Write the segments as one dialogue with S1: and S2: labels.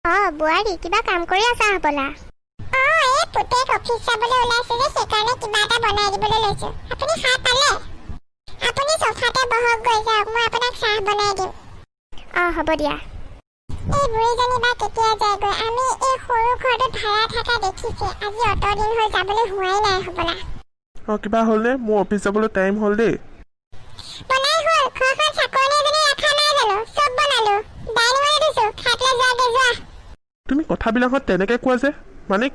S1: বুঢ়াৰী কিবা কাম কৰি আছা হ'বলা?
S2: এই পুতেক অফিচ যাবলৈ ওলাইছে যে সেইকাৰণে কিবা এটা বনাই দিবলৈ লৈছো। আপুনি খাই পালে? আপুনি সোফাতে বহক গৈ যাওক, মই আপোনাক চাহ বনাই দিম।
S1: হ'ব দিয়া।
S2: এই বুঢ়ীজনী বা কেতিয়া যায়গৈ? আমি এই সৰু ঘৰটো ভাড়া থকা দেখিছে, আজি অত দিন হৈ যাবলৈ হোৱাই নাই হ'বলা।
S3: কিবা হ'লনে? মোৰ অফিচ যাবলৈ টাইম হ'ল দেই।
S2: বনাই হ'ল, ঘৰখন চাকৰি এজনী ৰখা নাই জানো? চব বনালো, ডাইনিঙত দিছো, খাই পেলাই যোৱাগে যোৱা।
S3: তুমি কথাবিলাকত তেনেকৈ কোৱা যে, মানে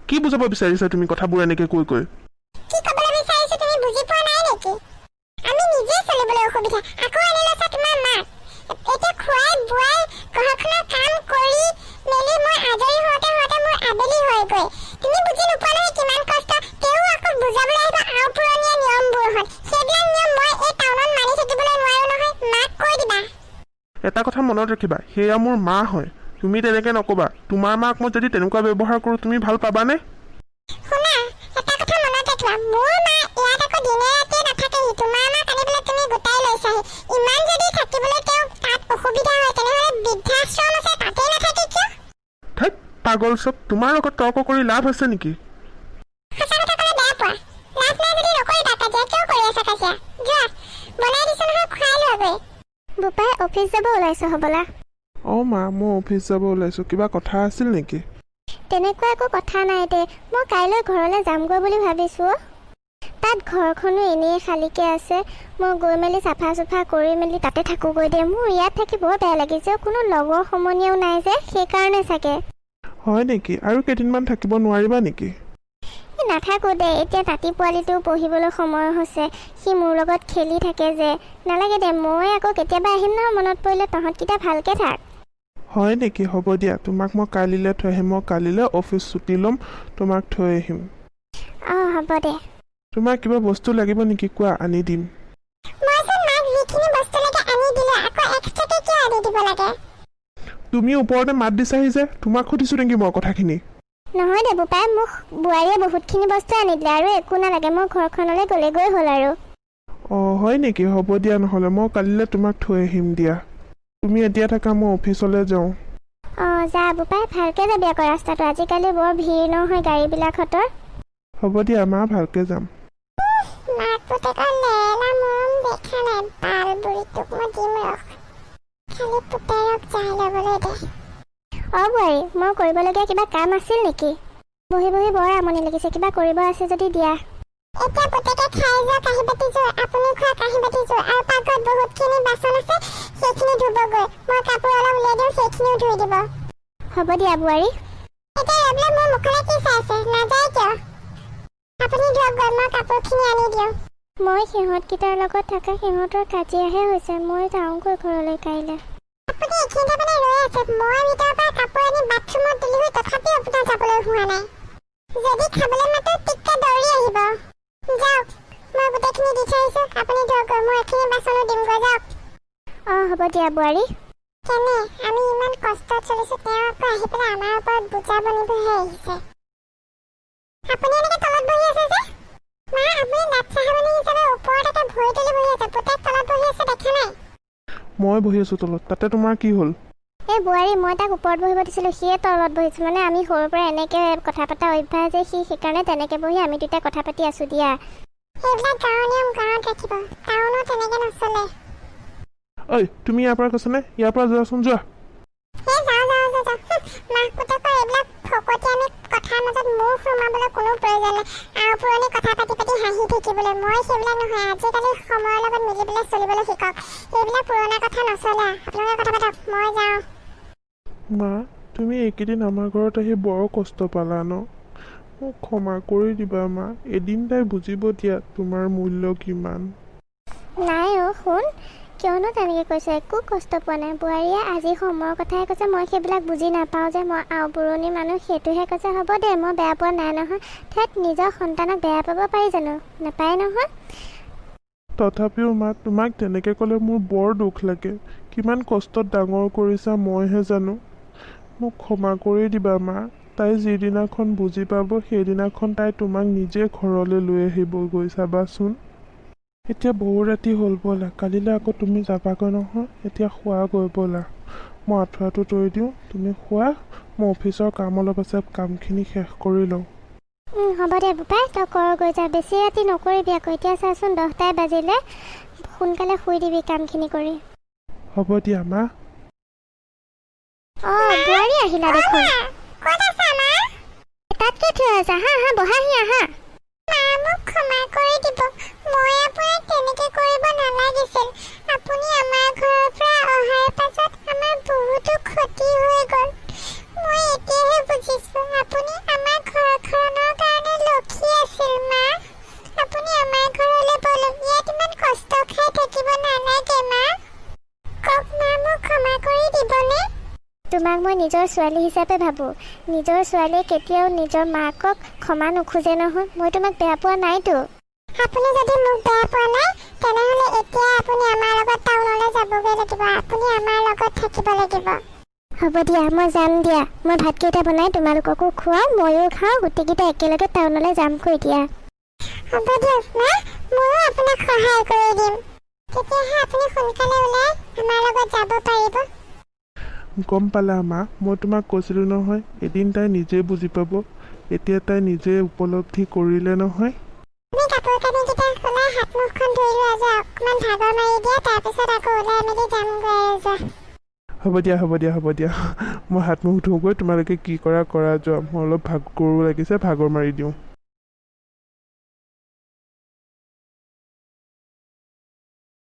S3: কি বুজাব বিচাৰিছা তুমি কথাবোৰ এনেকৈ কৈ?
S2: কি ক'বলৈ বিচাৰিছো তুমি বুজি পোৱা নাই নেকি? আমি নিজে চলিবলৈ অসুবিধা, আকৌ আনি লৈছা তোমাৰ মাক। এতিয়া খুৱাই বুৱাই ঘৰখনৰ কাম কৰি মেলি মই আজৰি হওঁতে মোৰ আবেলি হয়গৈ। তুমি বুজি নোপোৱা নহয় কিমান কষ্ট। তেওঁ আকৌ বুজাবলৈ আহিব আৰু পুৰণীয়া নিয়মবোৰহঁত। সেইবিলাক নিয়ম মই এই টাউনত মানি থাকিবলৈ নোৱাৰো নহয়, মাক কৈ দিবা।
S3: এটা কথা মনত ৰাখিবা, সেয়া মোৰ মা হয়। তুমি তেনেকৈ নক'বা। তোমাৰ মাক মই যদি তেনেকুৱা ব্যৱহাৰ কৰোঁ তুমি ভাল পাবানে?
S2: শুনা, এটা কথা মনত ৰাখিবা, মোৰ মা ইয়াত আকৌ দিনে ৰাতিয়ে নাথাকেহি। তোমাৰ মাক আনিবলৈ তুমি গোটাই লৈছাহি। ইমান যদি থাকিবলৈ তেওঁ তাত অসুবিধা হয় তেনেহ'লে বৃদ্ধাশ্ৰম আছে, তাতেই নাথাকে কিয়?
S3: ধেৎ পাগল চব, তোমাৰ লগত তৰ্ক কৰি লাভ আছে নেকি?
S2: সঁচা কথা ক'লে বেয়া পোৱা। লাভ নাই যদি নকৰিবা কাজিয়া, কিয় কৰি আছা কাজিয়া? যোৱা, বনাই দিছো নহয়, খুৱাই লোৱাগৈ।
S1: বোপাই অফিচ যাব ওলাইছ হ'বলা?
S3: মা মই অফিচ যাব ওলাইছোঁ, কিবা কথা আছিল নেকি?
S1: তেনেকুৱা একো কথা নাই দে, মই কাইলৈ ঘৰলৈ যামগৈ বুলি ভাবিছোঁ। তাত ঘৰখনো এনেই খালীকৈ আছে, মই গৈ মেলি চাফা চুফা কৰি মেলি তাতে থাকোঁগৈ দে। মোৰ ইয়াত থাকি বৰ বেয়া লাগিছে, কোনো লগৰ সমনীয়াও নাই যে, সেইকাৰণে চাগে।
S3: হয় নেকি? আৰু কেইদিনমান থাকিব নোৱাৰিবা নেকি?
S1: নাথাকোঁ দে, এতিয়া তাঁতি পোৱালিটো পঢ়িবলৈ সময় হৈছে, সি মোৰ লগত খেলি থাকে যে। নালাগে দে, মই আকৌ কেতিয়াবা আহিম নহয়, মনত পৰিলে। তহঁতকেইটা ভালকৈ থাক।
S3: হয় নেকি? হ'ব দিয়া, তোমাক মই কালিলৈ থৈ আহিম। মই কালিলৈ অফিচ ছুটি ল'ম, তোমাক থৈ আহিম।
S1: হ'ব দে।
S3: তোমাৰ কিবা বস্তু লাগিব নেকি? কোৱা, আনি দিম।
S2: মইচোন মাক যিখিনি বস্তু লাগে আনি দিলো, আকৌ এক্সট্ৰাকৈ কিয় আনি দিব লাগে?
S3: তুমি ওপৰতে মাত দিছাহি যে, তোমাক সুধিছোঁ নেকি মই কথাখিনি?
S1: নহয় দে বোপাই, মোক বোৱাৰীয়ে বহুতখিনি বস্তু আনি দিলে, আৰু একো নালাগে, মই ঘৰখনলৈ গ'লেগৈ হ'ল আৰু।
S3: হয় নেকি? হ'ব দিয়া, নহ'লে মই কালিলৈ তোমাক থৈ আহিম দিয়া। তুমি এতিয়া থাকা, মই অফিচলৈ যাওঁ।
S1: যা বোপাই, ভালকৈ যাবি আকৌ ৰাস্তাটো, আজিকালি বৰ ভিৰ নহয় গাড়ীবিলাকহঁতৰ।
S3: হ'ব দিয়া মা, ভালকৈ যাম।
S2: মাক পুতেকৰ লেলা মৰম দেখা নাই, বাল বুঢ়ীটোক মই দিম ৰখ। খালি পুতেৰক যাই ল'বলৈ দে।
S1: বোৱাৰী, মই কৰিবলগীয়া কিবা কাম আছিল নেকি? বহি বহি বৰ আমনি লাগিছে, কিবা কৰিব আছে যদি দিয়া।
S2: এতিয়া পুতেকে খাই যোৱা কাঁহী বাতি যোৰ, আপুনি খোৱা কাঁহী বাতি যোৰ, আৰু পাকঘৰত বহুতখিনি বাচন আছে, সেইখিনি ধুবগৈ। মই কাপোৰ অলপ উলিয়াই দিওঁ, সেইখিনিও ধুই দিব।
S1: হ'ব দিয়া বোৱাৰী।
S2: এতিয়া ৰ'বলৈ মোৰ মুখলৈ কি চাই আছে? নাযায় কিয়? আপুনি ধুৱকগৈ, মই কাপোৰখিনি আনি দিওঁ।
S1: মই সিহঁতকেইটাৰ লগত থকা, সিহঁতৰ কাজিয়াহে হৈছে। মই যাওঁগৈ ঘৰলৈ কাইলৈ।
S2: আপুনি এইখিনিতে মানে ৰৈ আছে? মই ভিতৰৰ পৰা কাপোৰ আনি বাথৰুমত দিলোহি, তথাপিও আপোনাৰ যাবলৈ হোৱা নাই। যদি খাবলৈ মাতো টিককে দৌৰি আহিব। যাওক, মই গোটেইখিনি দি থৈ আহিছোঁ, আপুনি ধুৱকগৈ, মই এইখিনি বাচনো দিমগৈ, যাওক।
S1: হ'ব দিয়া বোৱাৰী।
S2: কেনে, আমি ইমান কষ্টত চলিছোঁ, তেওঁ আকৌ আহি পেলাই আমাৰ ওপৰত বোজা বনিবহে আহিছে। আপুনি এনেকৈ তলত বহি আছে যে? মা, আপুনি দাঁত চাহৰণি হিচাপে ওপৰত এটা ভৰি তুলি বহি আছে, পুতেক তলত বহি আছে, দেখা নাই?
S3: মই বহি আছোঁ তলত, তাতে তোমাৰ কি হ'ল?
S1: এই বোৱাৰী, মই তাক ওপৰত বহিব দিছিলোঁ, সিয়ে তলত বহিছোঁ। মানে আমি সৰুৰ পৰা এনেকৈ কথা পতা অভ্যাস যে, সেইকাৰণে তেনেকৈ বহি আমি দুটা কথা পাতি আছোঁ দিয়া।
S2: সেইবিলাক গাঁৱৰ নিয়ম গাঁৱত ৰাখিব, টাউনত তেনেকৈ নচলে।
S3: তুমি ইয়াৰ পৰা কৈছানে? ইয়াৰ পৰা যোৱাচোন, যোৱা।
S2: মাক পুতেকৰ এইবিলাক ফকতীয়ামি কথাৰ মাজত মোৰ সোমাবলৈ কোনো প্ৰয়োজন নাই। আৰু পুৰণি কথা পাতি পাতি হাঁহি থাকিবলৈ মই সেইবিলাক নহয়। আজিকালি সময়ৰ লগত মিলিবলৈ চলিবলৈ শিকক। এইবিলাক পুৰণা কথা নচলে। আপোনালোকে কথা পাতক, মই যাওঁ।
S3: মা, তুমি এইকেইদিন আমাৰ ঘৰত আহি বৰ কষ্ট পালা ন? মোক ক্ষমা কৰি দিবা মা, এদিন তাই বুজিব দিয়া তোমাৰ মূল্য কিমান।
S1: নাই শুন, কিয়নো তেনেকৈ কৈছে? একো কষ্ট পোৱা নাই। বোৱাৰীয়ে আজি সময়ৰ কথাহে কৈছে, মই সেইবিলাক বুজি নাপাওঁ যে, মই পুৰণি মানুহ, সেইটোহে কৈছে। হ'ব দে, মই বেয়া পোৱা নাই নহয়। নিজৰ সন্তানক বেয়া পাব পাৰি জানো? নাপায় নহয়।
S3: তথাপিও মা, তোমাক তেনেকৈ ক'লে মোৰ বৰ দুখ লাগে। কিমান কষ্টত ডাঙৰ কৰিছা মইহে জানো। মোক ক্ষমা কৰি দিবা মা। তাই যিদিনাখন বুজি পাব, সেইদিনাখন তাই তোমাক নিজে ঘৰলৈ লৈ আহিবগৈ, চাবাচোন। এতিয়া বহু ৰাতি হ'ল ব'লা, কালিলৈ আকৌ তুমি যাবাগৈ নহয়। এতিয়া শোৱাগৈ ব'লা। মই আঁঠুৱাটো তৰি দিওঁ, তুমি শোৱা। মই অফিচৰ কাম অলপ আছে, কামখিনি শেষ কৰি লওঁ।
S1: হ'ব দে বোপাই, তই কৰ গৈ যা। বেছি ৰাতি নকৰিবি আকৌ, এতিয়া চাচোন 10টাই বাজিলে। সোনকালে শুই দিবি কামখিনি কৰি।
S3: হ'ব দিয়া মা।
S1: বোৱাৰী আহিলা দেখোন।
S2: ক'ত আছা মা?
S1: তাত কি থৈ আছা? হা বহাহি আহা।
S2: মা মোক ক্ষমা কৰি দিব। মই আপোনাক তেনেকে কৰিব নালাগিছিল। আপুনি আমাৰ ঘৰৰ পৰা অহাৰ পাছত আমাৰ বহুতো ক্ষতি হৈ গ'ল। মই এতিয়াহে বুজিছো আপুনি আমাৰ ঘৰখনৰ কাৰণে লক্ষী আছিল মা। আপুনি আমাৰ ঘৰলৈ বলক, ইয়াত ইমান কষ্ট খাই থাকিব নালাগে মা। কওক মা, মোক ক্ষমা কৰি দিবনে?
S1: তোমাক মই নিজৰ ছোৱালী হিচাপে ভাবোঁ। নিজৰ ছোৱালীয়ে কেতিয়াও নিজৰ মাকক ক্ষমা নোখোজে নহয়। মই তোমাক বেয়া পোৱা নাইতো।
S2: আপুনি যদি মোক বেয়া পোৱা নাই, তেনেহ'লে এতিয়া আপুনি আমাৰ লগত টাউনলৈ যাবগৈ লাগিব। আপুনি আমাৰ লগত থাকিব লাগিব।
S1: হ'ব দিয়া, মই যাম দিয়া। মই ভাতকেইটা বনাই তোমালোককো খুৱাওঁ, ময়ো খাওঁ। গোটেইকেইটা একেলগে টাউনলৈ যামগৈ এতিয়া।
S2: হ'ব দিয়ক মা, ময়ো আপোনাক সহায় কৰি দিম। তেতিয়াহে আপুনি সোনকালে ওলাই আমাৰ লগত যাব পাৰিব।
S3: গম পালা মা, মই তোমাক কৈছিলোঁ নহয়, এদিন তাই নিজে বুজি পাব। এতিয়া তাই নিজে উপলব্ধি কৰিলে নহয়।
S2: তুমি কাপোৰ কানিকেইটা ওলাই হাত মুখখন ধুই লোৱা, যোৱা অকণমান ভাগৰ মাৰি দিয়া, তাৰপিছত আকৌ ওলাই মেলি যামগৈ যোৱা।
S3: হ'ব দিয়া। মই হাত মুখ ধুওঁগৈ, তোমালোকে কি কৰা যোৱা। মই অলপ ভাগৰো লাগিছে, ভাগৰ মাৰি দিওঁ।